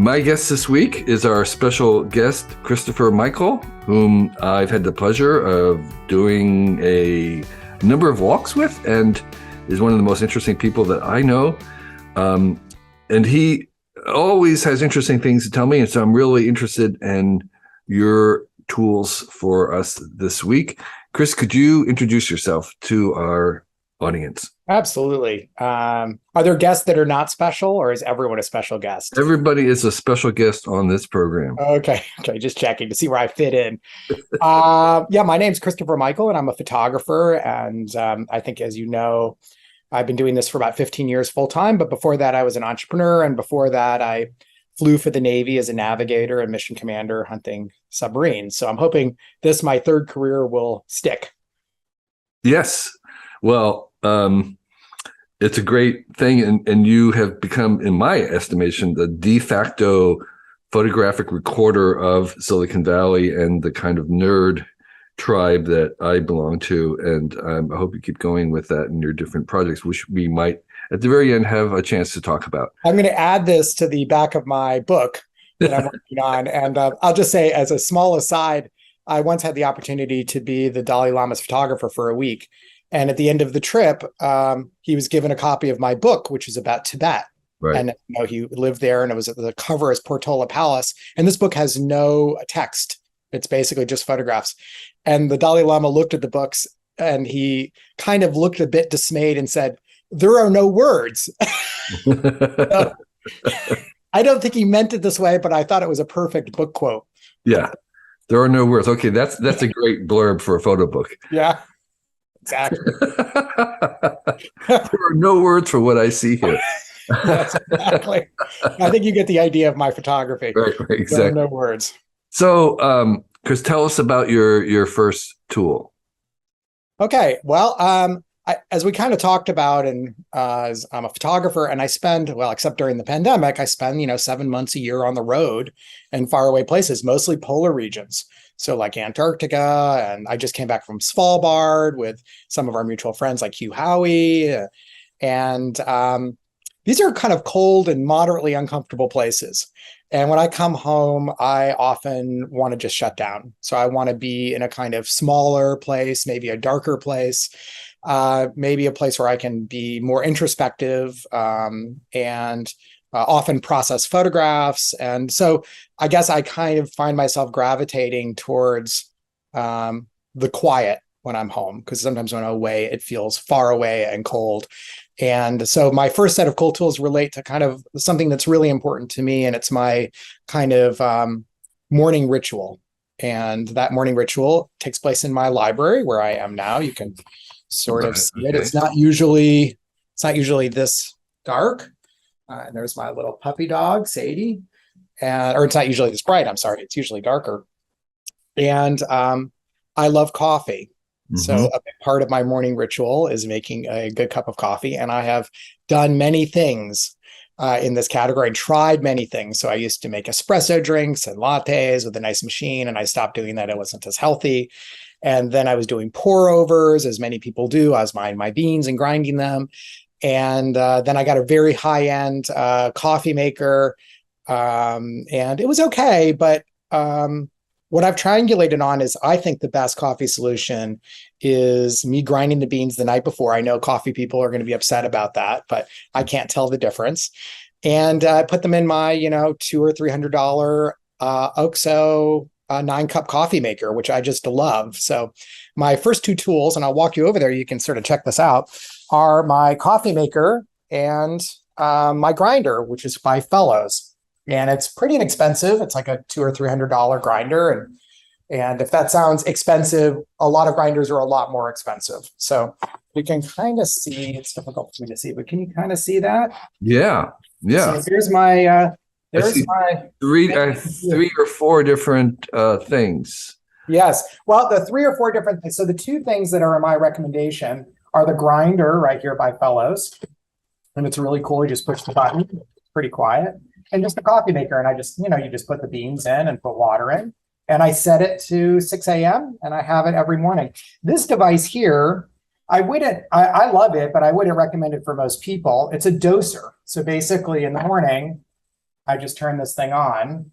My guest this week is our special guest, Christopher Michel, whom I've had the pleasure of doing a number of walks with and is one of the most interesting people that I know. And he always has interesting things to tell me. And so I'm really interested in your tools for us this week. Chris, could you introduce yourself to our audience? Absolutely. Are there guests that are not special, or is everyone a special guest? Everybody is a special guest on this program. Okay, just checking to see where I fit in. My name's Christopher Michel, and I'm a photographer. And I think, as you know, I've been doing this for about 15 years full time. But before that, I was an entrepreneur. And before that, I flew for the Navy as a navigator and mission commander hunting submarines. So I'm hoping my third career will stick. Yes. Well, it's a great thing. And you have become, in my estimation, the de facto photographic recorder of Silicon Valley and the kind of nerd tribe that I belong to. And I hope you keep going with that in your different projects, which we might, at the very end, have a chance to talk about. I'm going to add this to the back of my book that I'm working on. And I'll just say, as a small aside, I once had the opportunity to be the Dalai Lama's photographer for a week. And at the end of the trip, he was given a copy of my book, which is about Tibet. Right. And he lived there, and it was the cover is Portola Palace. And this book has no text. It's basically just photographs. And the Dalai Lama looked at the books, and he kind of looked a bit dismayed and said, "There are no words." So, I don't think he meant it this way, but I thought it was a perfect book quote. Yeah. There are no words. Okay, that's a great blurb for a photo book. Yeah. Exactly. There are no words for what I see here. Yes, exactly. I think you get the idea of my photography. Right, exactly. No words. So, Chris, tell us about your first tool. Okay. Well, as we kind of talked about, and as I'm a photographer, and I spend, except during the pandemic, I spend 7 months a year on the road in faraway places, mostly polar regions. So like Antarctica, and I just came back from Svalbard with some of our mutual friends like Hugh Howey. And these are kind of cold and moderately uncomfortable places. And when I come home, I often want to just shut down. So I want to be in a kind of smaller place, maybe a darker place, maybe a place where I can be more introspective and often process photographs. And so I guess I kind of find myself gravitating towards the quiet when I'm home, because sometimes when I'm away, it feels far away and cold. And so my first set of cool tools relate to kind of something that's really important to me, and it's my kind of morning ritual. And that morning ritual takes place in my library where I am now. You can sort of see it. It's not usually this dark. And there's my little puppy dog, Sadie. Or it's not usually this bright. I'm sorry. It's usually darker. And I love coffee. Mm-hmm. So a big part of my morning ritual is making a good cup of coffee. And I have done many things in this category and tried many things. So I used to make espresso drinks and lattes with a nice machine, and I stopped doing that. It wasn't as healthy. And then I was doing pour overs, as many people do. I was buying my beans and grinding them. And then I got a very high-end coffee maker, and it was okay. But what I've triangulated on is, I think the best coffee solution is me grinding the beans the night before. I know coffee people are going to be upset about that, but I can't tell the difference. And I put them in my, $200 or $300 OXO 9-cup coffee maker, which I just love. So my first two tools, and I'll walk you over there, you can sort of check this out, are my coffee maker and my grinder, which is by Fellows. And it's pretty inexpensive. It's like a $200 or $300 grinder. And if that sounds expensive, a lot of grinders are a lot more expensive. So you can kind of see, it's difficult for me to see, but can you kind of see that? Yeah. So here's my, three or four different things. Yes. Well, the 3 or 4 different things. So the 2 things that are in my recommendation are the grinder right here by Fellows. And it's really cool. You just push the button. It's pretty quiet. And just a coffee maker. And I just, you just put the beans in and put water in. And I set it to 6 a.m. and I have it every morning. This device here, I love it, but I wouldn't recommend it for most people. It's a doser. So basically in the morning, I just turn this thing on,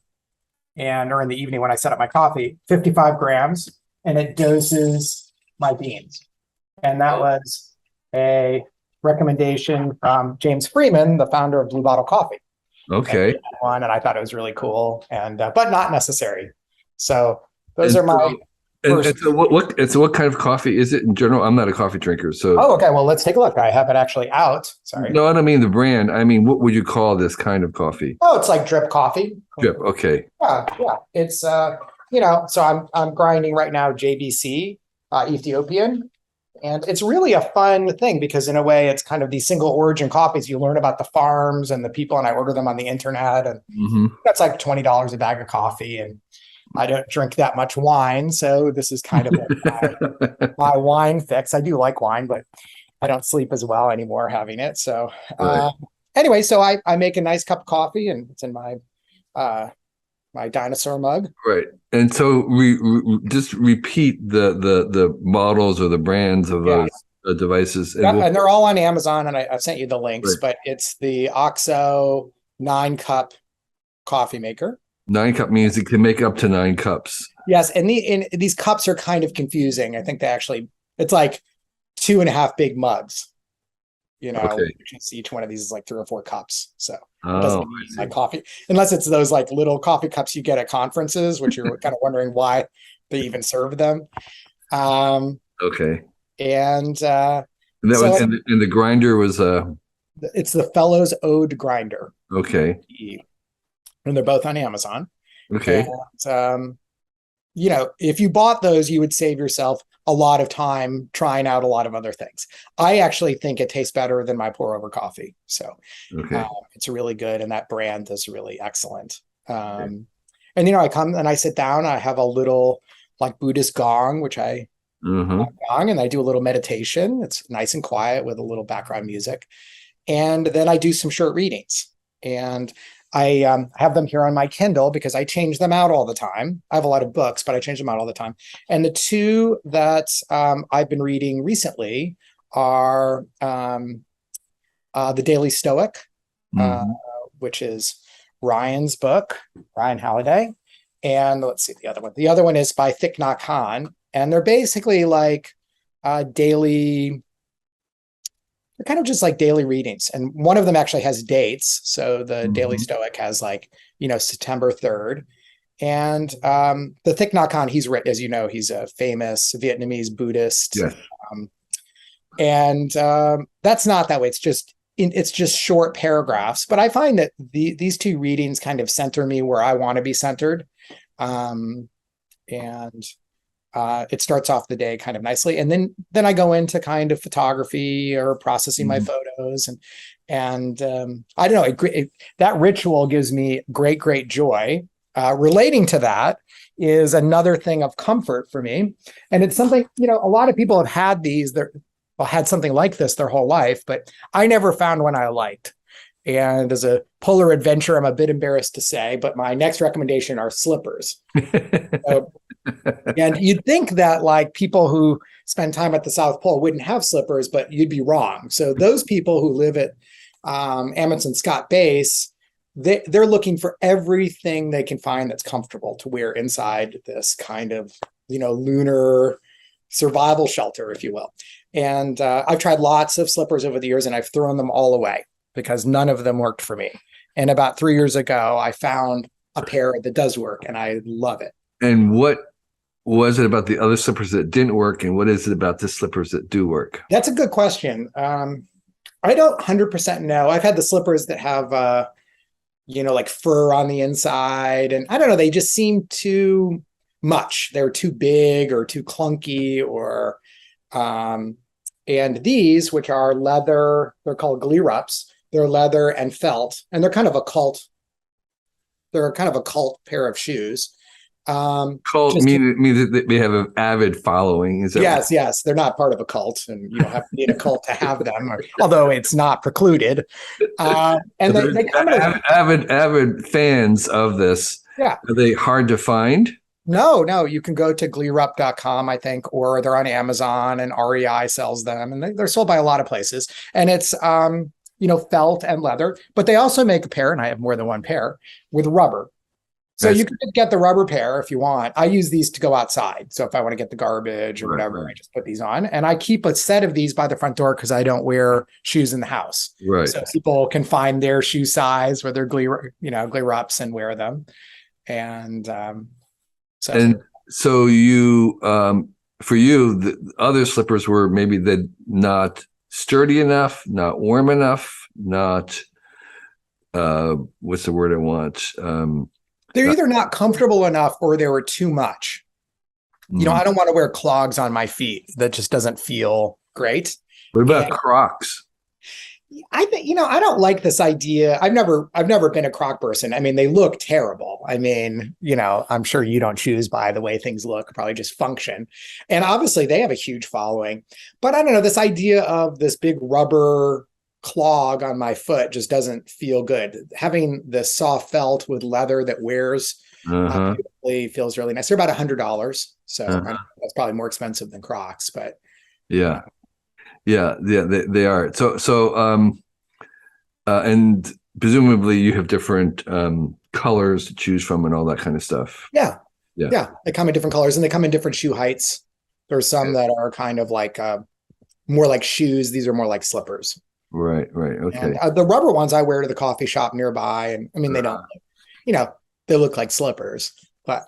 and or in the evening when I set up my coffee, 55 grams, and it doses my beans. And that was a recommendation from James Freeman, the founder of Blue Bottle Coffee. Okay. And I thought it was really cool, and but not necessary. So those And are my and so what kind of coffee is it in general? I'm not a coffee drinker, so. Oh, okay. Well, let's take a look. I have it actually out. Sorry. No, I don't mean the brand. I mean, what would you call this kind of coffee? Oh, it's like drip coffee. Drip. Okay. Yeah. It's so I'm grinding right now JBC, Ethiopian. And it's really a fun thing because in a way it's kind of these single origin coffees. You learn about the farms and the people, and I order them on the internet, and that's like $20 a bag of coffee. And I don't drink that much wine, so this is kind of my wine fix. I do like wine, but I don't sleep as well anymore having it. So anyway, so I make a nice cup of coffee, and it's in my my dinosaur mug. Right. And so just repeat the models or the brands of those devices. And they're all on Amazon, and I sent you the links, but it's the OXO 9-cup coffee maker. 9-cup means it can make up to 9 cups. Yes, and these cups are kind of confusing. I think it's like 2.5 big mugs. You know, each one of these is like 3 or 4 cups. So it doesn't mean like coffee, unless it's those like little coffee cups you get at conferences, which you're kind of wondering why they even serve them. Okay. And that was and the grinder was it's the Fellows Ode grinder. Okay. And they're both on Amazon. Okay. And, if you bought those, you would save yourself a lot of time trying out a lot of other things. I actually think it tastes better than my pour over coffee. So it's really good. And that brand is really excellent. And, I come and I sit down, I have a little like Buddhist gong, which I gong, and I do a little meditation. It's nice and quiet with a little background music. And then I do some short readings, and I have them here on my Kindle because I change them out all the time. I have a lot of books, but I change them out all the time. And the two that I've been reading recently are The Daily Stoic, which is Ryan's book, Ryan Halliday. And let's see the other one. The other one is by Thich Nhat Hanh. And they're basically like daily... They're kind of just like daily readings. And one of them actually has dates. So the Daily Stoic has like, September 3rd. And the Thich Nhat Hanh, he's written, as you know, he's a famous Vietnamese Buddhist. Yes. And that's not that way. It's just short paragraphs. But I find that these two readings kind of center me where I want to be centered. It starts off the day kind of nicely, and then I go into kind of photography or processing my photos, and I don't know. That ritual gives me great joy. Relating to that is another thing of comfort for me, and it's something a lot of people have had had something like this their whole life, but I never found one I liked. And as a polar adventurer, I'm a bit embarrassed to say, but my next recommendation are slippers. And you'd think that like people who spend time at the South Pole wouldn't have slippers, but you'd be wrong. So those people who live at Amundsen Scott Base, they're looking for everything they can find that's comfortable to wear inside this kind of, lunar survival shelter, if you will. And I've tried lots of slippers over the years, and I've thrown them all away because none of them worked for me. And about 3 years ago, I found a pair that does work, and I love it. And what was it about the other slippers that didn't work, and what is it about the slippers that do work? That's a good question. I don't 100% know. I've had the slippers that have, like fur on the inside, and I don't know, they just seem too much. They're too big or too clunky, or, and these, which are leather, they're called Glerups. They're leather and felt, and they're kind of a cult. They're kind of a cult pair of shoes. Cult mean that they have an avid following. Is that yes. They're not part of a cult, and you don't have to be in a cult to have them, although it's not precluded. And they come avid fans of this. Yeah. Are they hard to find? No, you can go to glerup.com, I think, or they're on Amazon, and REI sells them, and they're sold by a lot of places. And it's felt and leather, but they also make a pair, and I have more than one pair, with rubber. So you can get the rubber pair if you want. I use these to go outside. So if I want to get the garbage or whatever, I just put these on. And I keep a set of these by the front door because I don't wear shoes in the house. Right. So people can find their shoe size with their Glerups and wear them. And so you, for you, the other slippers were maybe not sturdy enough, not warm enough, not, what's the word I want? They're either not comfortable enough or they were too much. I don't want to wear clogs on my feet. That just doesn't feel great. What about Crocs? I think, I don't like this idea. I've never been a Croc person. I mean, they look terrible. I mean, I'm sure you don't choose by the way things look, probably just function. And obviously they have a huge following, but I don't know, this idea of this big rubber clog on my foot just doesn't feel good. Having the soft felt with leather that wears beautifully feels really nice. They're about $100. So that's probably more expensive than Crocs, but they are. So and presumably you have different colors to choose from and all that kind of stuff. Yeah. They come in different colors and they come in different shoe heights. There's some that are kind of like more like shoes. These are more like slippers. Right. Okay. And the rubber ones I wear to the coffee shop nearby, and I mean they don't, they look like slippers, but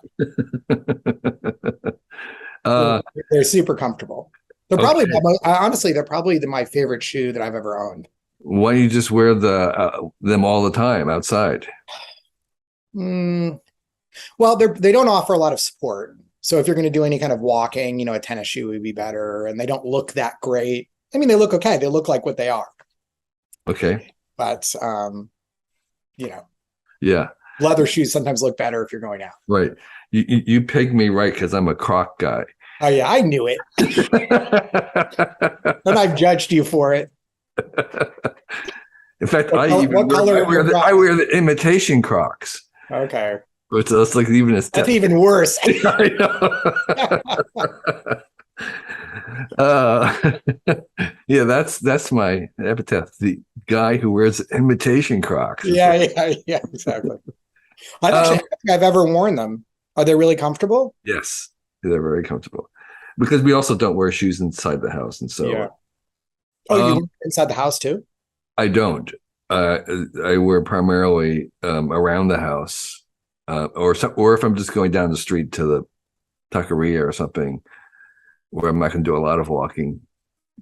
they're super comfortable. They're probably honestly, they're probably my favorite shoe that I've ever owned. Why don't you just wear them all the time outside? Well, they don't offer a lot of support. So if you're going to do any kind of walking, a tennis shoe would be better, and they don't look that great. I mean, they look okay. They look like what they are. Okay. But, yeah. Leather shoes sometimes look better if you're going out. Right. You pegged me right because I'm a Croc guy. Oh, yeah, I knew it. And I've judged you for it. In fact, I wear the imitation Crocs. Okay. Which that's like even a step. That's even worse. I know. Yeah, that's my epitaph. The guy who wears imitation Crocs. Yeah, exactly. I don't think I've ever worn them. Are they really comfortable? Yes, they're very comfortable. Because we also don't wear shoes inside the house, and so. Yeah. Oh, you wear inside the house too? I don't. I wear primarily around the house, or if I'm just going down the street to the taqueria or something, where I'm not going to do a lot of walking,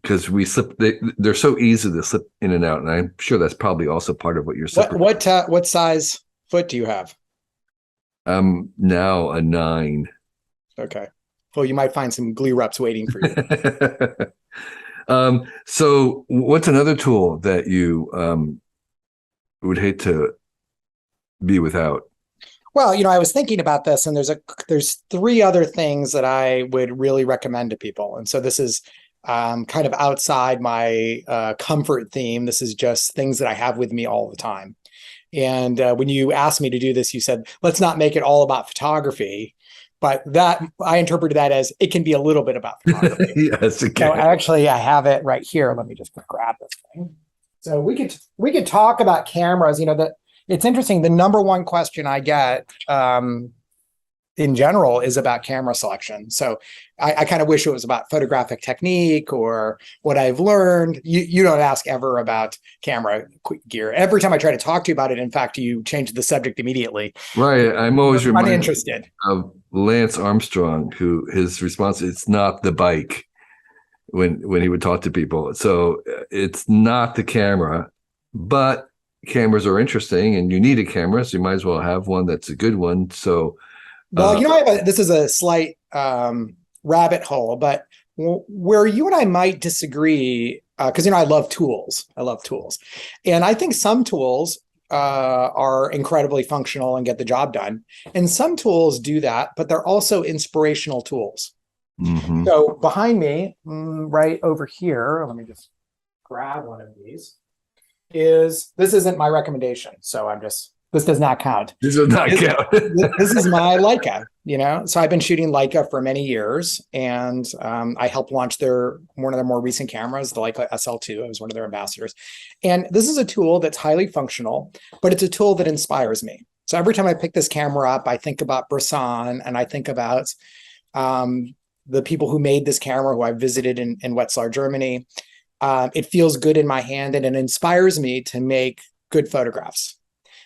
because we slip. They're so easy to slip in and out, and I'm sure that's probably also part of what you're slipping. What size foot do you have? Now a 9. Okay. Well, you might find some Glerups waiting for you. So what's another tool that you would hate to be without? Well, I was thinking about this, and there's 3 other things that I would really recommend to people. And so this is kind of outside my comfort theme. This is just things that I have with me all the time. And when you asked me to do this, you said, let's not make it all about photography. But that I interpreted that as it can be a little bit about photography. Yes, it can. So actually, I have it right here. Let me just grab this thing. So we could talk about cameras. It's interesting. The number one question I get in general is about camera selection. So I kind of wish it was about photographic technique or what I've learned. You don't ask ever about camera gear. Every time I try to talk to you about it, in fact, you change the subject immediately. Right. I'm always uninterested of Lance Armstrong, who his response, it's not the bike, when he would talk to people. So it's not the camera, but cameras are interesting and you need a camera, so you might as well have one that's a good one. So well, this is a slight rabbit hole, but where you and I might disagree, because I love tools. And I think some tools are incredibly functional and get the job done. And some tools do that, but they're also inspirational tools. Mm-hmm. So behind me, right over here, let me just grab one of these. This isn't my recommendation. So I'm just This does not count. This does not count. This is my Leica, So I've been shooting Leica for many years, and I helped launch one of their more recent cameras, the Leica SL2. I was one of their ambassadors. And this is a tool that's highly functional, but it's a tool that inspires me. So every time I pick this camera up, I think about Bresson, and I think about the people who made this camera, who I visited in Wetzlar, Germany. It feels good in my hand, and it inspires me to make good photographs.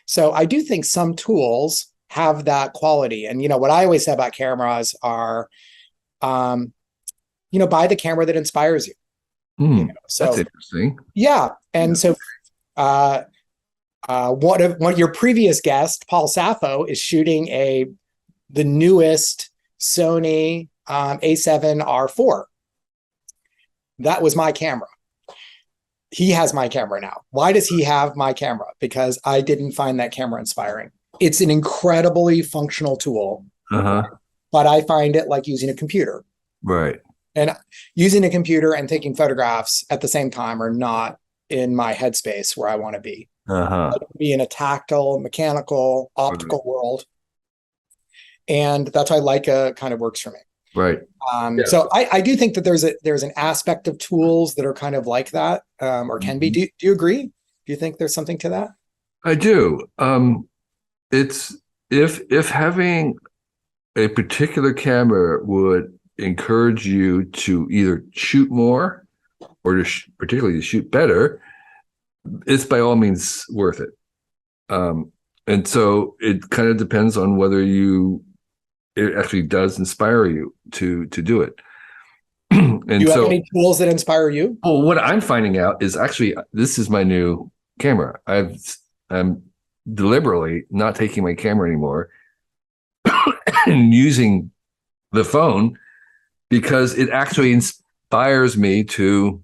So I do think some tools have that quality. And, what I always say about cameras are, buy the camera that inspires you. So that's interesting. Yeah. And so one of your previous guest, Paul Sappho, is shooting the newest Sony A7R4. That was my camera. He has my camera now. Why does he have my camera? Because I didn't find that camera inspiring. It's an incredibly functional tool, but I find it like using a computer. Right. And using a computer and taking photographs at the same time are not in my headspace where I want to be. I want to be in a tactile, mechanical, optical world. And that's why Leica kind of works for me. Right. So I do think that there's an aspect of tools that are kind of like that, or can be. Do you agree? Do you think there's something to that? I do. It's if having a particular camera would encourage you to either shoot more or to particularly to shoot better, it's by all means worth it. And so it kind of depends on whether it actually does inspire you to do it. And do you have any tools that inspire you? Well, what I'm finding out is actually this is my new camera. I'm deliberately not taking my camera anymore and using the phone because it actually inspires me to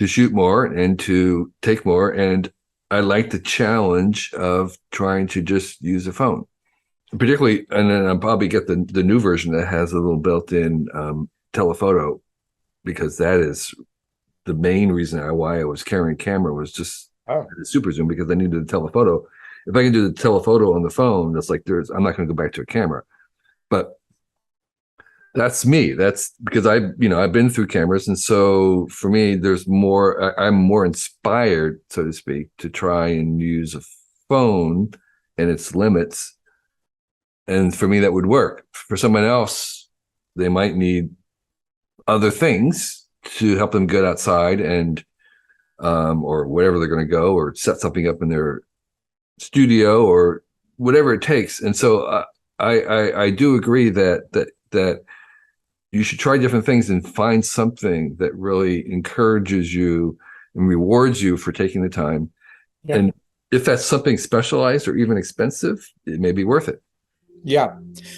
shoot more and to take more. And I like the challenge of trying to just use a phone. Particularly, and then I'll probably get the new version that has a little built-in telephoto, because that is the main reason why I was carrying camera was just the super zoom, because I needed a telephoto. If I can do the telephoto on the phone, that's like I'm not going to go back to a camera. But that's me. That's because I've been through cameras, and so for me, there's more. I'm more inspired, so to speak, to try and use a phone and its limits. And for me, that would work. For someone else, they might need other things to help them get outside and, or wherever they're going to go, or set something up in their studio, or whatever it takes. And so I do agree that you should try different things and find something that really encourages you and rewards you for taking the time. Yeah. And if that's something specialized or even expensive, it may be worth it. Yeah.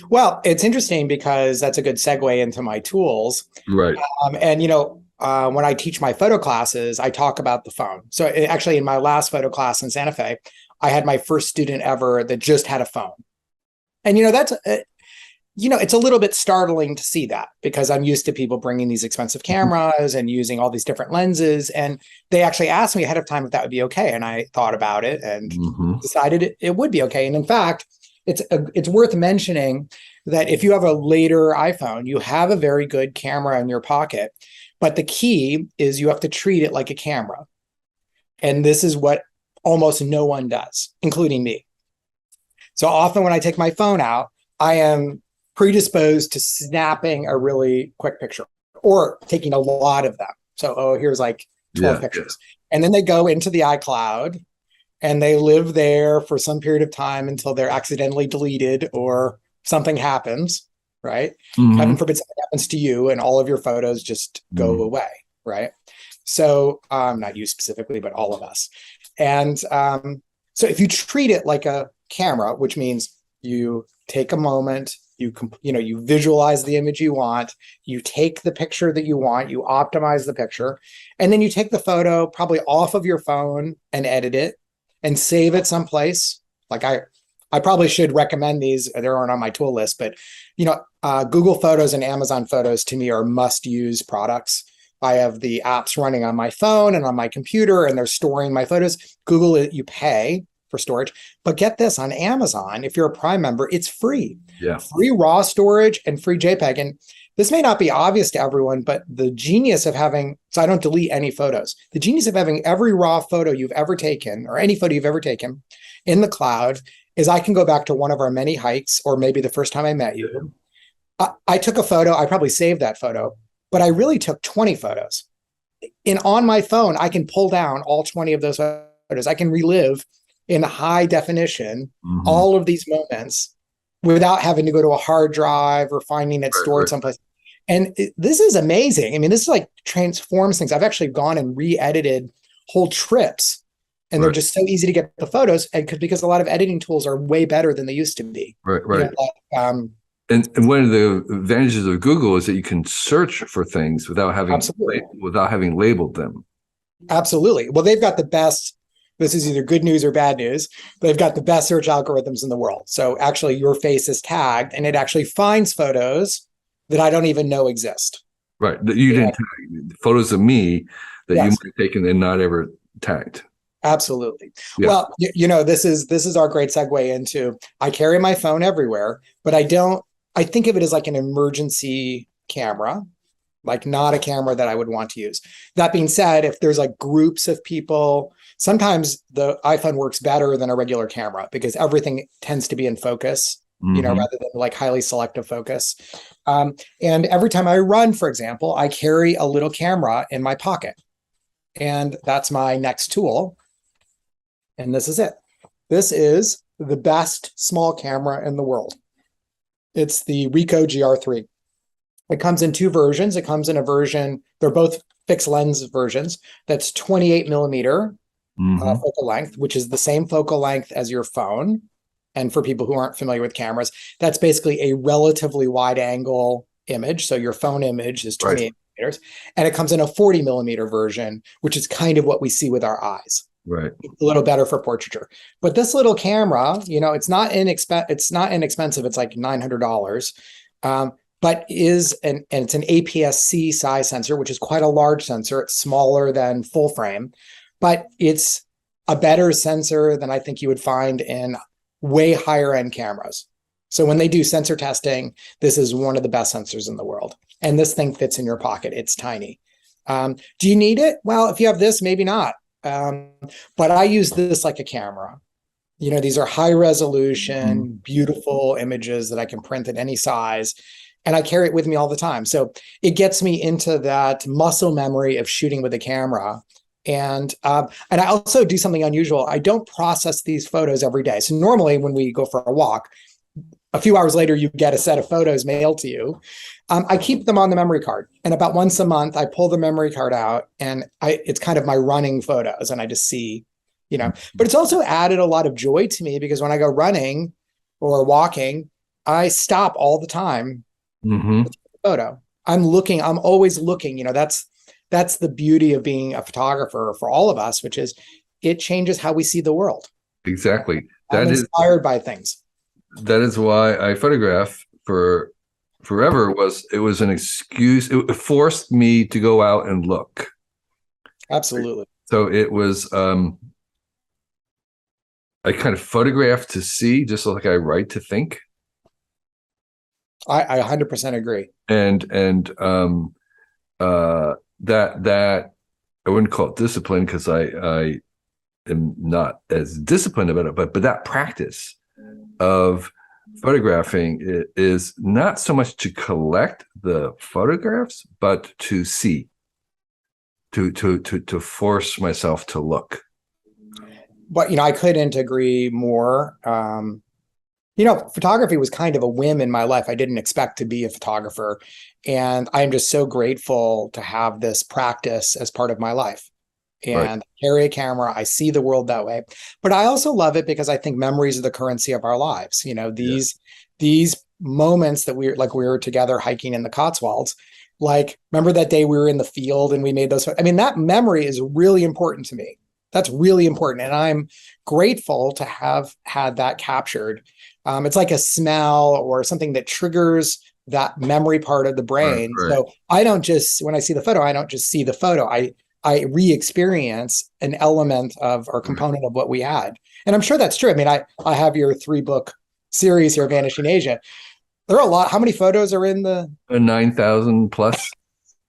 Well, it's interesting because that's a good segue into my tools. Right. And, when I teach my photo classes, I talk about the phone. So actually in my last photo class in Santa Fe, I had my first student ever that just had a phone. And, that's, it's a little bit startling to see that, because I'm used to people bringing these expensive cameras and using all these different lenses. And they actually asked me ahead of time if that would be okay. And I thought about it and decided it would be okay. And in fact, it's worth mentioning that if you have a later iPhone, you have a very good camera in your pocket, but the key is you have to treat it like a camera. And this is what almost no one does, including me. So often when I take my phone out, I am predisposed to snapping a really quick picture or taking a lot of them. So, here's like 12 pictures. And then they go into the iCloud, and they live there for some period of time until they're accidentally deleted or something happens, right? Heaven forbid something happens to you and all of your photos just go away, right? So not you specifically, but all of us. And so if you treat it like a camera, which means you take a moment, you visualize the image you want, you take the picture that you want, you optimize the picture, and then you take the photo probably off of your phone and edit it and save it someplace. Like I probably should recommend these. They aren't on my tool list, but Google Photos and Amazon Photos to me are must-use products. I have the apps running on my phone and on my computer, and they're storing my photos. Google, you pay for storage. But get this, on Amazon, if you're a Prime member, it's free. Yeah. Free RAW storage and free JPEG. And this may not be obvious to everyone, but the genius of having, so I don't delete any photos, the genius of having every RAW photo you've ever taken, or any photo you've ever taken in the cloud, is I can go back to one of our many hikes, or maybe the first time I met you. I took a photo, I probably saved that photo, but I really took 20 photos. And on my phone, I can pull down all 20 of those photos. I can relive in high definition all of these moments without having to go to a hard drive or finding it stored someplace. And this is amazing. I mean, this is like transforms things. I've actually gone and re-edited whole trips, and they're just so easy to get the photos, and because a lot of editing tools are way better than they used to be. Right. You know, and one of the advantages of Google is that you can search for things without having labeled them. Absolutely. Well, they've got the best. This is either good news or bad news. They've got the best search algorithms in the world. So actually, your face is tagged, and it actually finds photos that I don't even know exist. Right. That you didn't tag. Photos of me that you might have taken and not ever tagged. Absolutely. Yeah. Well, you know, this is our great segue into, I carry my phone everywhere, but I think of it as like an emergency camera, like not a camera that I would want to use. That being said, if there's like groups of people, sometimes the iPhone works better than a regular camera because everything tends to be in focus, you know, rather than like highly selective focus. And every time I run, for example, I carry a little camera in my pocket, and that's my next tool. And this is it. This is the best small camera in the world. It's the RICOG GR3. It comes in two versions. It comes in a version, they're both fixed lens versions, that's 28 millimeter focal length, which is the same focal length as your phone. And for people who aren't familiar with cameras, that's basically a relatively wide angle image. So your phone image is 28 millimeters. And it comes in a 40 millimeter version, which is kind of what we see with our eyes. Right. A little better for portraiture. But this little camera, you know, it's not inexpensive. It's like $900. But it's an APS-C size sensor, which is quite a large sensor. It's smaller than full frame, but it's a better sensor than I think you would find in way higher end cameras. So when they do sensor testing, this is one of the best sensors in the world. And this thing fits in your pocket. It's tiny. Do you need it? Well, if you have this, maybe not. But I use this like a camera. You know, these are high resolution, beautiful images that I can print at any size, and I carry it with me all the time. So it gets me into that muscle memory of shooting with a camera. And I also do something unusual. I don't process these photos every day. So normally when we go for a walk, a few hours later, you get a set of photos mailed to you. I keep them on the memory card, and about once a month, I pull the memory card out, and it's kind of my running photos, and I just see, you know. But it's also added a lot of joy to me because when I go running or walking, I stop all the time to take a photo. I'm always looking. You know, that's the beauty of being a photographer for all of us, which is it changes how we see the world. Exactly. I'm inspired by things. That is why I photograph for forever. It was an excuse. It forced me to go out and look. Absolutely. So it was, I kind of photograph to see, just like I write to think. I 100% agree. And that I wouldn't call it discipline because I am not as disciplined about it, but that practice of photographing is not so much to collect the photographs, but to see, to force myself to look. But, you know, I couldn't agree more. You know, photography was kind of a whim in my life. I didn't expect to be a photographer. And I'm just so grateful to have this practice as part of my life. And carry a camera. I see the world that way. But I also love it because I think memories are the currency of our lives. You know, these moments that we were together hiking in the Cotswolds. Like, remember that day we were in the field and we made those? I mean, that memory is really important to me. That's really important. And I'm grateful to have had that captured. It's like a smell or something that triggers that memory part of the brain. So I don't just, when I see the photo, I don't just see the photo. I re-experience an element of or component of what we had. And I'm sure that's true. I mean, I have your 3-book series here, Vanishing Asia. There are a lot. How many photos are in the 9,000 plus?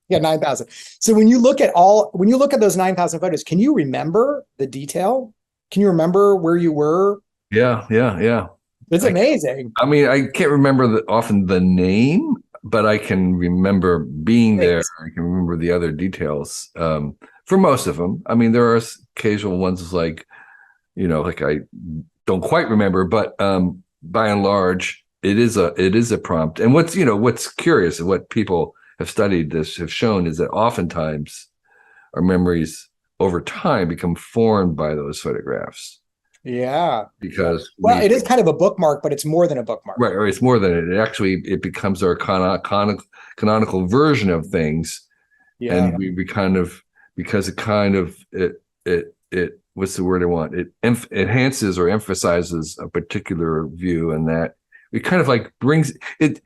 Yeah, 9,000. So when you look at those 9,000 photos, can you remember the detail? Can you remember where you were? Yeah. It's amazing. I mean, I can't remember often the name, but I can remember being there. I can remember the other details for most of them. I mean, there are occasional ones like, like I don't quite remember, but by and large, it is a prompt. And what's curious and what people have studied this have shown is that oftentimes our memories over time become formed by those photographs. Yeah. Because it is kind of a bookmark, but it's more than a bookmark. Right. Or it's more than it becomes our canonical version of things. Yeah. And we kind of, because it what's the word I want? It enhances or emphasizes a particular view, and that it kind of like brings it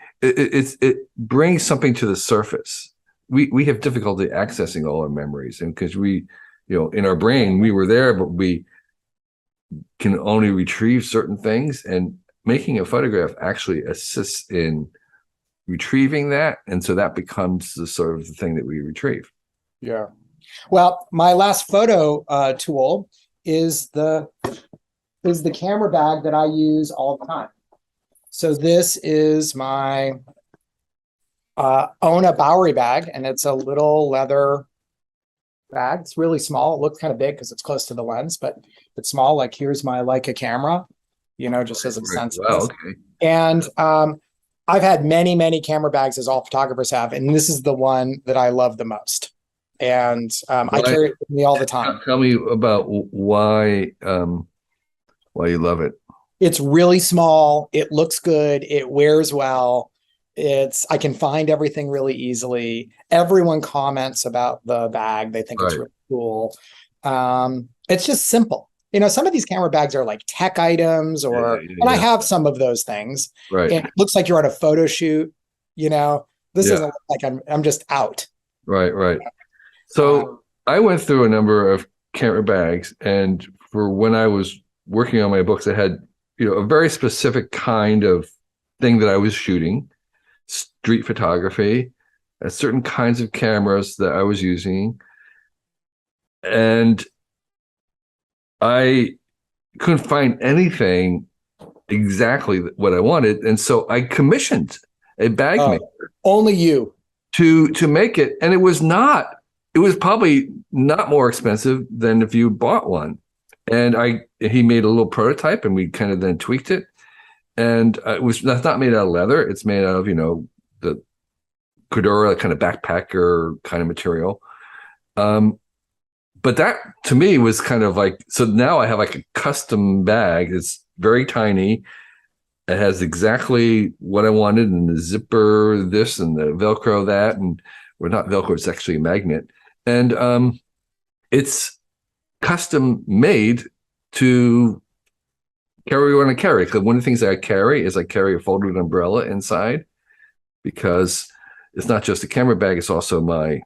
brings something to the surface. We have difficulty accessing all our memories, and because we, in our brain, we were there, but we can only retrieve certain things, and making a photograph actually assists in retrieving that. And so that becomes the sort of the thing that we retrieve. Yeah. Well, my last photo tool is the camera bag that I use all the time. So this is my ONA Bowery bag, and it's a little leather bag. It's really small. It looks kind of big because it's close to the lens, but it's small. Like, here's my Leica camera, just as a sense of this. Okay. And I've had many, many camera bags, as all photographers have, and this is the one that I love the most. And I carry it with me all the time. Tell me about why you love it. It's really small. It looks good. It wears well. I can find everything really easily. Everyone comments about the bag. They think it's really cool. It's just simple. Some of these camera bags are like tech items, and I have some of those things. Right. And it looks like you're on a photo shoot. This isn't like I'm just out. Right. So I went through a number of camera bags, and for when I was working on my books, I had, a very specific kind of thing that I was shooting, street photography, certain kinds of cameras that I was using. And I couldn't find anything exactly what I wanted. And so I commissioned a bag maker. Only you. To make it. And it was probably not more expensive than if you bought one. And he made a little prototype, and we kind of then tweaked it. And that's not made out of leather. It's made out of, the Cordura kind of backpacker kind of material. But that to me was kind of like, so now I have like a custom bag. It's very tiny. It has exactly what I wanted, and the zipper, this, and the Velcro, that, and well, not Velcro, it's actually a magnet. And it's custom made to carry what I carry. Because one of the things that I carry is I carry a folded umbrella inside, because it's not just a camera bag, it's also my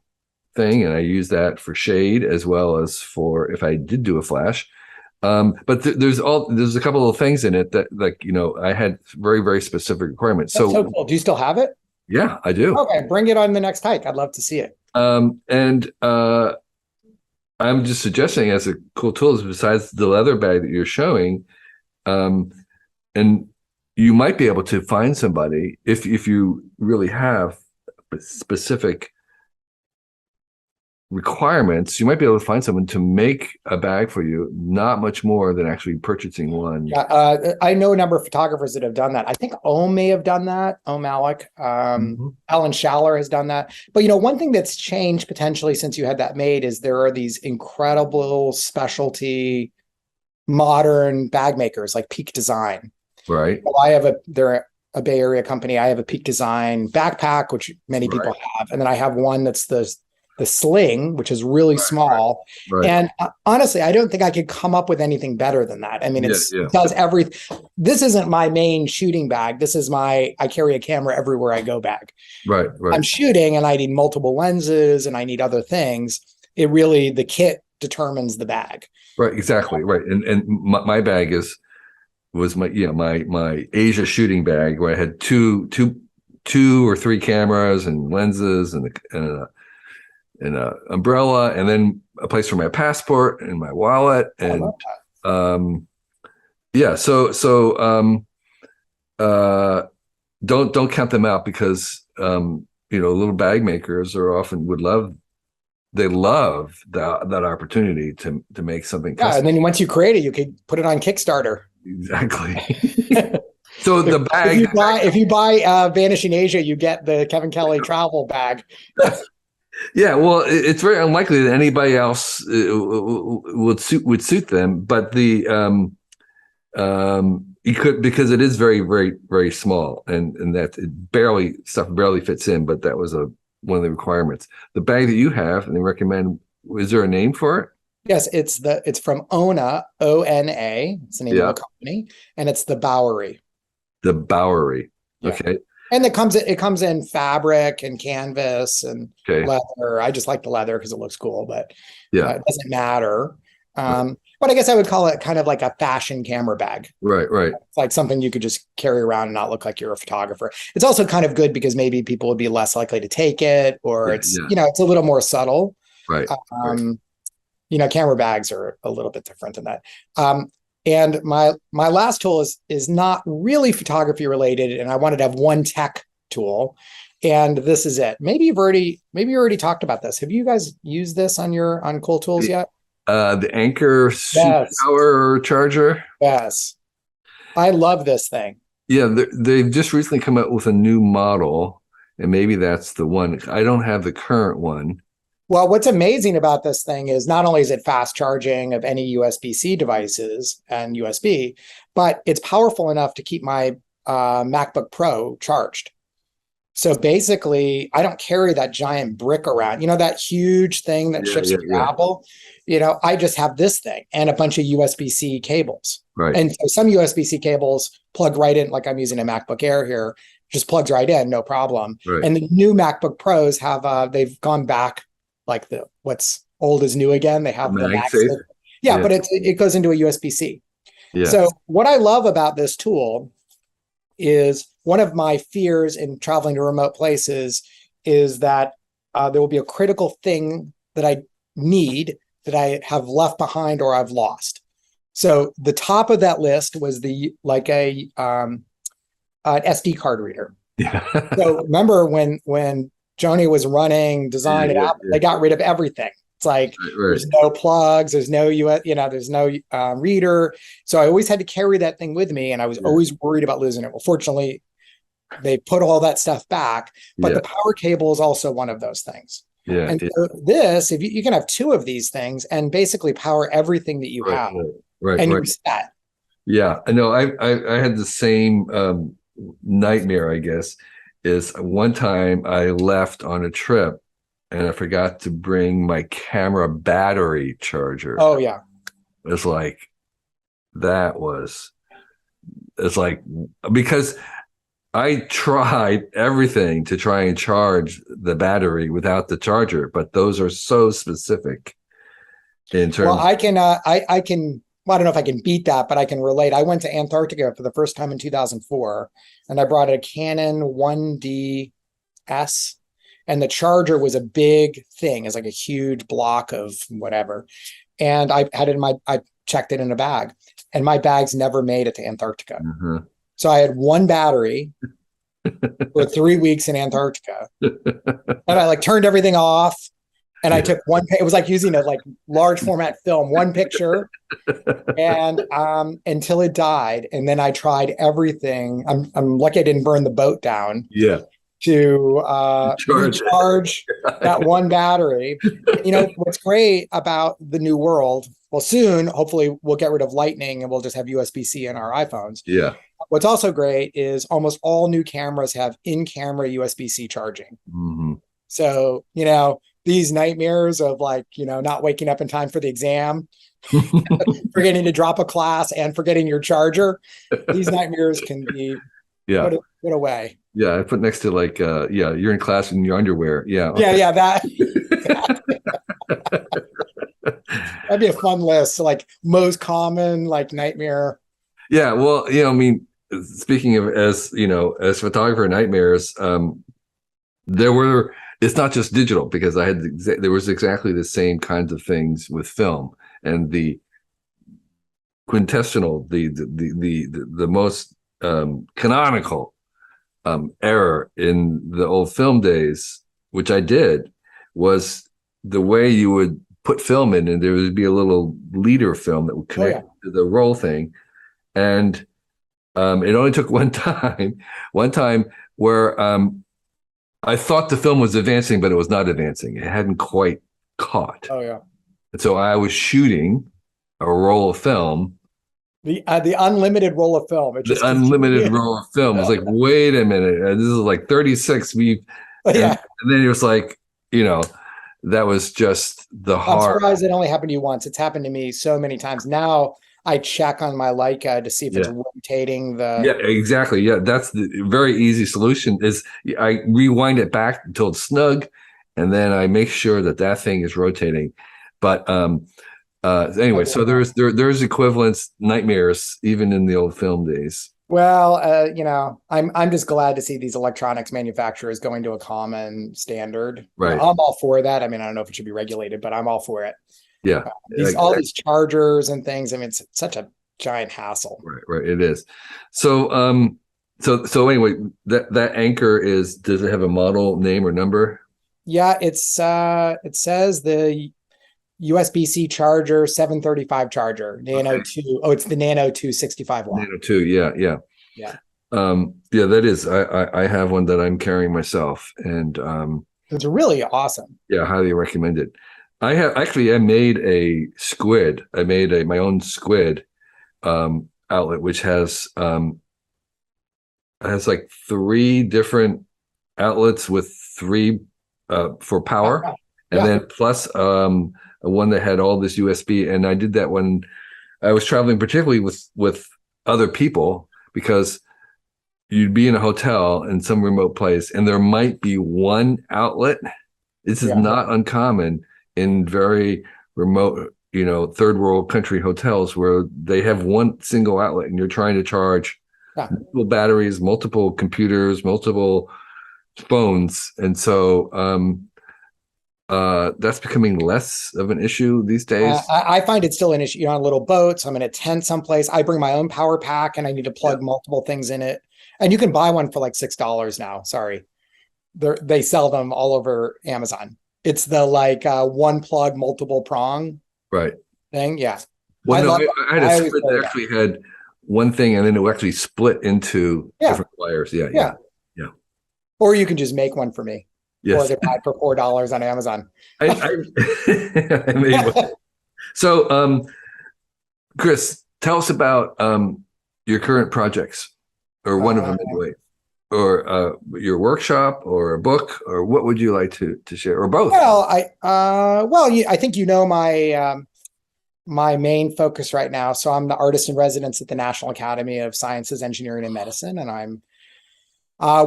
thing, and I use that for shade as well as for if I did do a flash. But there's a couple of things in it that, like, I had very, very specific requirements. That's so cool. Do you still have it? Yeah, I do. Okay, bring it on the next hike. I'd love to see it. And I'm just suggesting, as a cool tool, besides the leather bag that you're showing, and you might be able to find somebody if you really have specific requirements. You might be able to find someone to make a bag for you, not much more than actually purchasing one. Yeah, I know a number of photographers that have done that. I think Ohm may have done that. Ohm Malik, Alan Schaller has done that. But one thing that's changed potentially since you had that made is there are these incredible specialty modern bag makers like Peak Design. Right. Well, they're a Bay Area company. I have a Peak Design backpack, which many people have, and then I have one that's the sling, which is really small. Right. And honestly, I don't think I could come up with anything better than that. I mean, it does everything. This isn't my main shooting bag. This is I carry a camera everywhere I go bag. Right. I'm shooting, and I need multiple lenses, and I need other things. it really, the kit determines the bag. Right, exactly, right. And my bag was my Asia shooting bag, where I had two or three cameras and lenses and an umbrella, and then a place for my passport and my wallet. And yeah, don't count them out, because little bag makers they love that opportunity to make something custom. And then once you create it, you could put it on Kickstarter. Exactly. So the bag, if you buy Vanishing Asia, you get the Kevin Kelly travel bag. Yeah, well, it's very unlikely that anybody else would suit them, but you could, because it is very, very, very small, and that stuff barely fits in. But that was one of the requirements. The bag that you have, and they recommend, is there a name for it? Yes, it's from ONA, ONA. It's the name of the company, and it's the Bowery. The Bowery. Yeah. Okay. And it comes in fabric and canvas and leather. I just like the leather because it looks cool, but it doesn't matter. But I guess I would call it kind of like a fashion camera bag. Right. It's like something you could just carry around and not look like you're a photographer. It's also kind of good because maybe people would be less likely to take it, or it's a little more subtle. Right. Camera bags are a little bit different than that. And my last tool is not really photography related, and I wanted to have one tech tool, and this is it. Maybe you already talked about this. Have you guys used this on Cool Tools yet? The Anker power charger. Yes, I love this thing. Yeah, they've just recently come out with a new model, and maybe that's the one. I don't have the current one. Well, what's amazing about this thing is not only is it fast charging of any USB-C devices and USB, but it's powerful enough to keep my MacBook Pro charged. So basically, I don't carry that giant brick around, that huge thing that ships from Apple. I just have this thing and a bunch of USB-C cables. Right. And so some USB-C cables plug right in, like I'm using a MacBook Air here, just plugs right in, no problem. Right. And the new MacBook Pros they've gone back, like what's old is new again. They have the MagSafe. Yeah, but it goes into a USB-C. Yeah. So what I love about this tool is, one of my fears in traveling to remote places is that there will be a critical thing that I need that I have left behind or I've lost. So the top of that list was an SD card reader. Yeah. So remember when Joni was running design at Apple, they got rid of everything. It's like there's no plugs, there's no there's no reader. So I always had to carry that thing with me, and I was always worried about losing it. Well, fortunately, they put all that stuff back, but the power cable is also one of those things. Yeah. And so this, if you can have two of these things and basically power everything that you have, and you're set. Yeah, I know. I had the same nightmare, I guess. Is one time I left on a trip and I forgot to bring my camera battery charger. Oh yeah. It's like because I tried everything to try and charge the battery without the charger, but those are so specific in terms. Well, I can well, I don't know if I can beat that, but I can relate. I went to Antarctica for the first time in 2004, and I brought a Canon 1D S, and the charger was a big thing. It's like a huge block of whatever. And I had it I checked it in a bag, and my bags never made it to Antarctica. Mm-hmm. So I had one battery for 3 weeks in Antarctica, and I turned everything off. And I took it was like using a large format film, one picture, and until it died. And then I tried everything. I'm lucky I didn't burn the boat down. Yeah. To recharge that one battery. What's great about the new world, well, soon, hopefully we'll get rid of Lightning and we'll just have USB-C in our iPhones. Yeah. What's also great is almost all new cameras have in-camera USB-C charging. Mm-hmm. So, these nightmares of not waking up in time for the exam, forgetting to drop a class and forgetting your charger, these nightmares can be put away. Yeah, I put next to you're in class in your underwear. Yeah. Okay. Yeah, that. That'd be a fun list. Like most common, like nightmare. Yeah, well, I mean, speaking of as photographer nightmares, there were. It's not just digital because there was exactly the same kinds of things with film, and the quintessential, the most canonical error in the old film days, which I did, was the way you would put film in, and there would be a little leader film that would connect to the roll thing, and it only took one time where I thought the film was advancing, but it was not advancing. It hadn't quite caught. Oh yeah. And so I was shooting a roll of film. The unlimited roll of film. The unlimited roll of film. It's like, wait a minute. This is like 36. And then it was like, that was just the hard. I'm surprised it only happened to you once. It's happened to me so many times. Now I check on my Leica to see if it's rotating the. Yeah, exactly. Yeah, that's the very easy solution. Is I rewind it back until it's snug, and then I make sure that thing is rotating. But anyway, so there's equivalence nightmares even in the old film days. Well, I'm just glad to see these electronics manufacturers going to a common standard. Right. I'm all for that. I mean, I don't know if it should be regulated, but I'm all for it. Yeah. All these chargers and things. I mean, it's such a giant hassle. Right. It is. So anyway, that Anker does it have a model name or number? Yeah, it says the USB-C charger, 735 charger, Nano II. Oh, it's the Nano II 65 watt. Nano II, yeah. That is. I have one that I'm carrying myself, and it's really awesome. Yeah, highly recommend it. I made a squid. I made my own squid outlet, which has like 3 different outlets with 3 for power, and then plus one that had all this USB. And I did that when I was traveling, particularly with other people, because you'd be in a hotel in some remote place, and there might be one outlet. This is not uncommon in very remote, third world country hotels where they have one single outlet, and you're trying to charge multiple batteries, multiple computers, multiple phones. And so that's becoming less of an issue these days. I find it still an issue. On little boats, I'm in a tent someplace. I bring my own power pack, and I need to plug multiple things in it. And you can buy one for like $6 now. Sorry, they sell them all over Amazon. It's the one plug, multiple prong thing. Yeah. Well, I had a squid that actually had one thing, and then it will actually split into different wires. Yeah. Or you can just make one for me. Yes. Or they buy for $4 on Amazon. I made one. So, Chris, tell us about your current projects, or one of them anyway, or your workshop, or a book, or what would you like to share, or both? Well, I think my main focus right now. So I'm the artist in residence at the National Academy of Sciences, Engineering, and Medicine, and I'm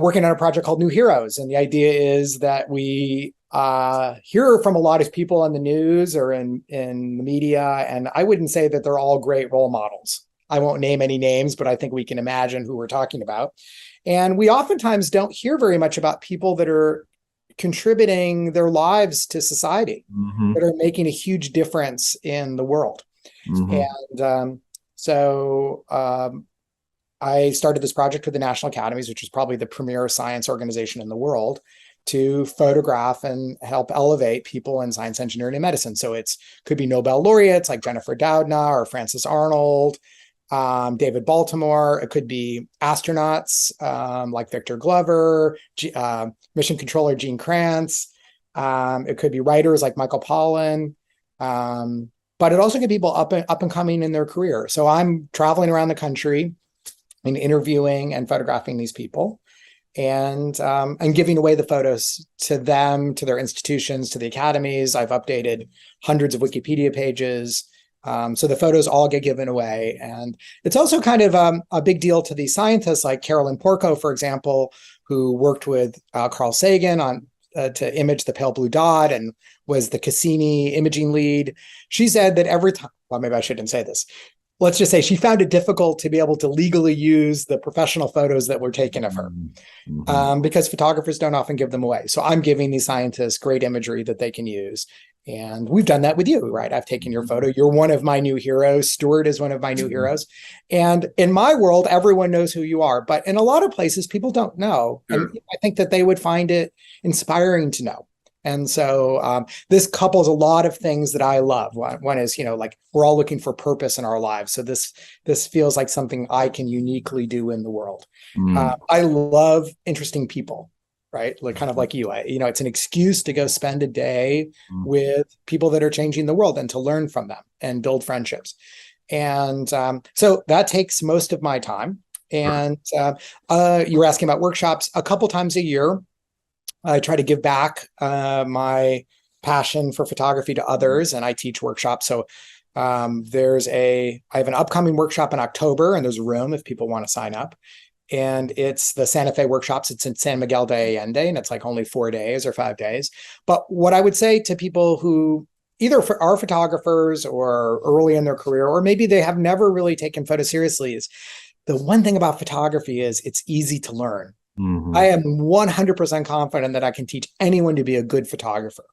working on a project called New Heroes. And the idea is that we hear from a lot of people in the news or in the media, and I wouldn't say that they're all great role models. I won't name any names, but I think we can imagine who we're talking about. And we oftentimes don't hear very much about people that are contributing their lives to society, that are making a huge difference in the world. And so I started this project with the National Academies, which is probably the premier science organization in the world, to photograph and help elevate people in science, engineering, and medicine. So could be Nobel laureates like Jennifer Doudna or Francis Arnold, David Baltimore. It could be astronauts like Victor Glover, mission controller Gene Kranz. It could be writers like Michael Pollan. But it also could be people up and coming in their career. So I'm traveling around the country and interviewing and photographing these people, and giving away the photos to them, to their institutions, to the academies. I've updated hundreds of Wikipedia pages. So the photos all get given away. And it's also kind of a big deal to these scientists like Carolyn Porco, for example, who worked with Carl Sagan on to image the pale blue dot and was the Cassini imaging lead. She said that every time, well, maybe I shouldn't say this. Let's just say she found it difficult to be able to legally use the professional photos that were taken of her because photographers don't often give them away. So I'm giving these scientists great imagery that they can use. And we've done that with you, right? I've taken your photo. You're one of my new heroes. Stuart is one of my new heroes. And in my world, everyone knows who you are. But in a lot of places, people don't know. And I think that they would find it inspiring to know. And so this couples a lot of things that I love. One is, like we're all looking for purpose in our lives. So this feels like something I can uniquely do in the world. I love interesting people, right? Like kind of like you. It's an excuse to go spend a day with people that are changing the world and to learn from them and build friendships. And so that takes most of my time. And you were asking about workshops. A couple times a year, I try to give back my passion for photography to others, and I teach workshops. So I have an upcoming workshop in October, and there's room if people want to sign up. And it's the Santa Fe workshops. It's in San Miguel de Allende, and it's like only 4 days or 5 days. But what I would say to people who either are photographers or early in their career, or maybe they have never really taken photo seriously, is the one thing about photography is it's easy to learn. I am 100% confident that I can teach anyone to be a good photographer.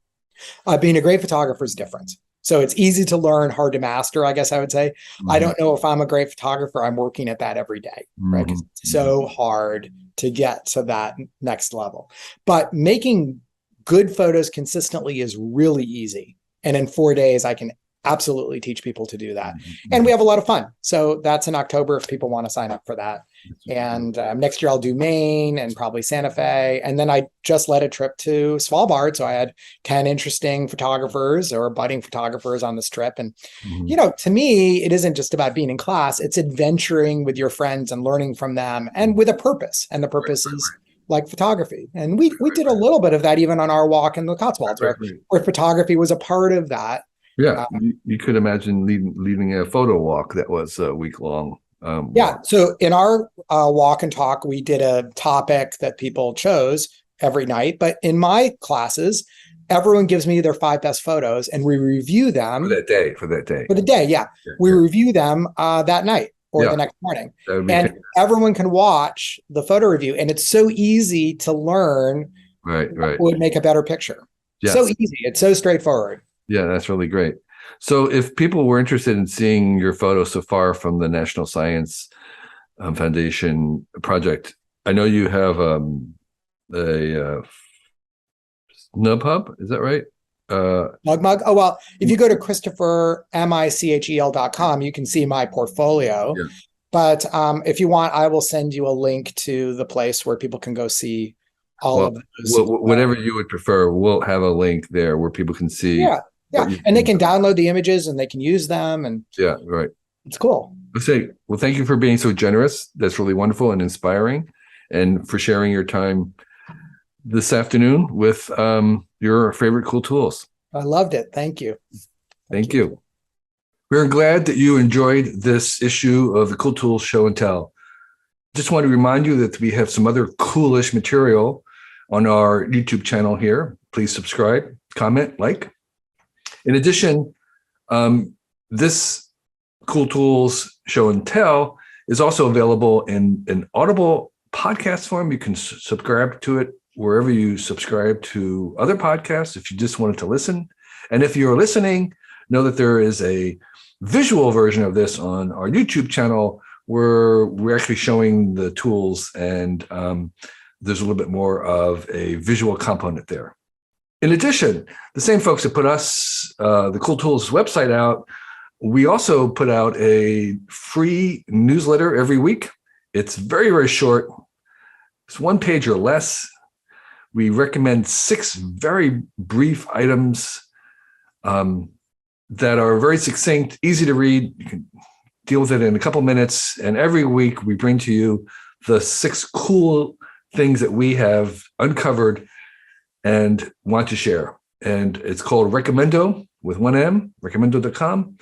Being a great photographer is different. So it's easy to learn, hard to master, I guess I would say. I don't know if I'm a great photographer. I'm working at that every day, right? Because it's so hard to get to that next level. But making good photos consistently is really easy. And in 4 days, I can absolutely teach people to do that. And we have a lot of fun. So that's in October if people want to sign up for that. And next year I'll do Maine and probably Santa Fe. And then I just led a trip to Svalbard. So I had 10 interesting photographers or budding photographers on this trip. And, to me, it isn't just about being in class. It's adventuring with your friends and learning from them and with a purpose. And the purpose is like photography. And we did a little bit of that even on our walk in the Cotswolds, where photography was a part of that. Yeah, you could imagine leading a photo walk that was a week long. So in our walk and talk, we did a topic that people chose every night. But in my classes, everyone gives me their 5 best photos and we review them. For that day. For the day, we review them that night or the next morning. And everyone can watch the photo review. And it's so easy to learn what would make a better picture. Yes. So easy. It's so straightforward. Yeah, that's really great. So if people were interested in seeing your photos so far from the National Science Foundation project, I know you have a SnubHub, is that right? Mug. Oh, well, if you go to ChristopherMichel.com, you can see my portfolio. Yeah. But if you want, I will send you a link to the place where people can go see all of those. Whatever you would prefer, we'll have a link there where people can see. Yeah. And they can download the images and they can use them. And it's cool. Let's say, well, thank you for being so generous. That's really wonderful and inspiring, and for sharing your time this afternoon with your favorite cool tools. I loved it. Thank you. Thank you. We're glad that you enjoyed this issue of the Cool Tools Show and Tell. Just want to remind you that we have some other coolish material on our YouTube channel here. Please subscribe, comment, like. In addition, this Cool Tools Show and Tell is also available in an Audible podcast form. You can subscribe to it wherever you subscribe to other podcasts if you just wanted to listen. And if you're listening, know that there is a visual version of this on our YouTube channel where we're actually showing the tools, and there's a little bit more of a visual component there. In addition, the same folks that put us, the Cool Tools website out, we also put out a free newsletter every week. It's very, very short. It's 1 page or less. We recommend 6 very brief items that are very succinct, easy to read. You can deal with it in a couple minutes. And every week we bring to you the 6 cool things that we have uncovered and want to share. And it's called Recommendo with 1 M, recommendo.com.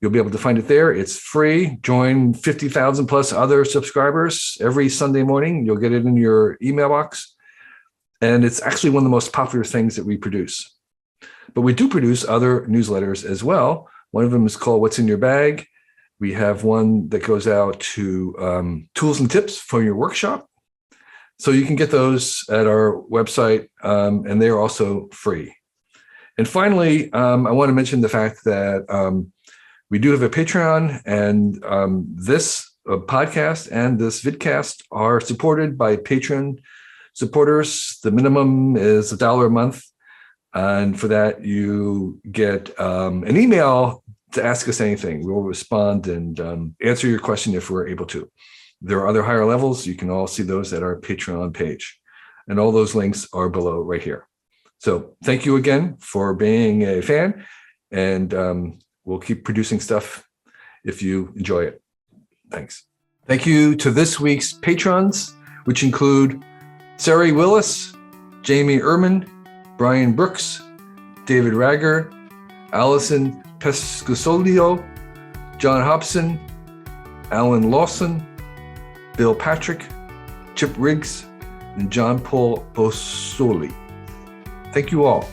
You'll be able to find it there. It's free. Join 50,000 plus other subscribers every Sunday morning. You'll get it in your email box. And it's actually one of the most popular things that we produce. But we do produce other newsletters as well. One of them is called What's in Your Bag. We have one that goes out to tools and tips for your workshop. So you can get those at our website, and they're also free. And finally, I want to mention the fact that we do have a Patreon, and this podcast and this vidcast are supported by Patreon supporters. The minimum is $1 a month. And for that, you get an email to ask us anything. We'll respond and answer your question if we're able to. There are other higher levels. You can all see those at our Patreon page. And all those links are below right here. So thank you again for being a fan. And we'll keep producing stuff if you enjoy it. Thanks. Thank you to this week's patrons, which include Sari Willis, Jamie Ehrman, Brian Brooks, David Rager, Allison Pescosolio, John Hobson, Alan Lawson, Bill Patrick, Chip Riggs, and John Paul Bosoli. Thank you all.